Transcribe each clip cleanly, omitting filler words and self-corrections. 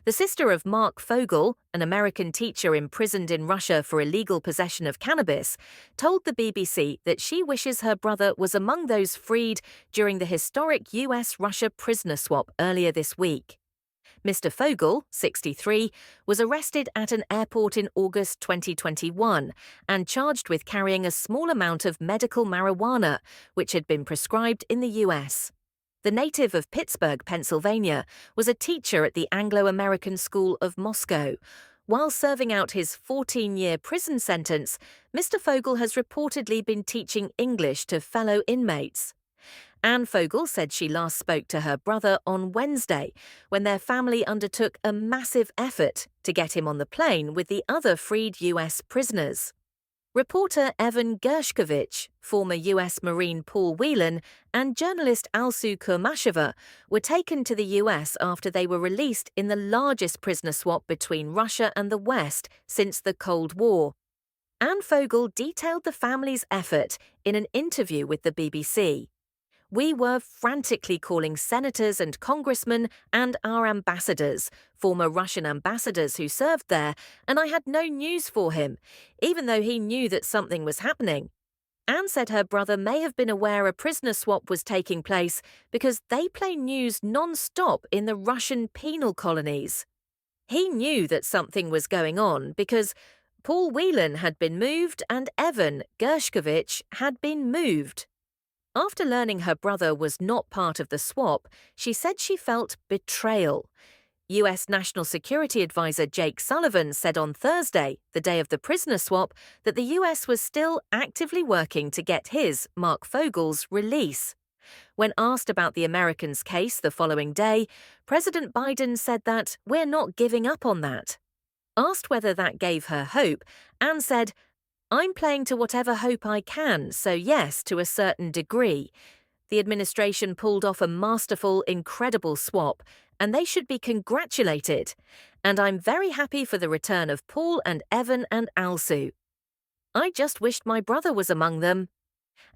The sister of Marc Fogel, an American teacher imprisoned in Russia for illegal possession of cannabis, told the BBC that she wishes her brother was among those freed during the historic US-Russia prisoner swap earlier this week. Mr. Fogel, 63, was arrested at an airport in August 2021 and charged with carrying a small amount of medical marijuana, which had been prescribed in the US. The native of Pittsburgh, Pennsylvania, was a teacher at the Anglo-American School of Moscow. While serving out his 14-year prison sentence, Mr. Fogel has reportedly been teaching English to fellow inmates. Anne Fogel said she last spoke to her brother on Wednesday, when their family undertook a massive effort to get him on the plane with the other freed US prisoners. Reporter Evan Gershkovich, former US Marine Paul Whelan, and journalist Alsu Kurmasheva were taken to the US after they were released in the largest prisoner swap between Russia and the West since the Cold War. Anne Fogel detailed the family's effort in an interview with the BBC. "We were frantically calling senators and congressmen and our ambassadors, former Russian ambassadors who served there, and I had no news for him, even though he knew that something was happening." Anne said her brother may have been aware a prisoner swap was taking place because they play news non-stop in the Russian penal colonies. He knew that something was going on because Paul Whelan had been moved and Evan Gershkovich had been moved. After learning her brother was not part of the swap, she said she felt betrayal. US National Security Advisor Jake Sullivan said on Thursday, the day of the prisoner swap, that the US was still actively working to get his, Marc Fogel's, release. When asked about the Americans' case the following day, President Biden said that "we're not giving up on that." Asked whether that gave her hope, Anne said, "I'm playing to whatever hope I can, so yes, to a certain degree. The administration pulled off a masterful, incredible swap, and they should be congratulated. And I'm very happy for the return of Paul and Evan and Alsu. I just wished my brother was among them."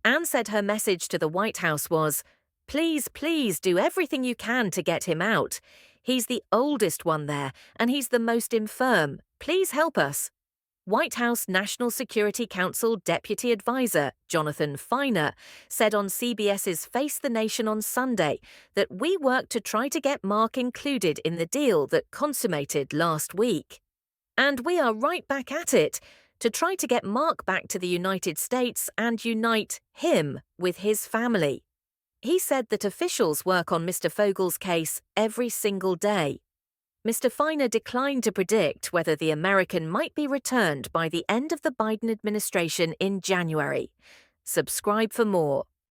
Anne said her message to the White House was, "Please, please do everything you can to get him out. He's the oldest one there, and he's the most infirm. Please help us." White House National Security Council Deputy Advisor Jonathan Feiner said on CBS's Face the Nation on Sunday that "we worked to try to get Marc included in the deal that consummated last week. And we are right back at it, to try to get Marc back to the United States and unite him with his family." He said that officials work on Mr. Fogel's case every single day. Mr. Feiner declined to predict whether the American might be returned by the end of the Biden administration in January. Subscribe for more.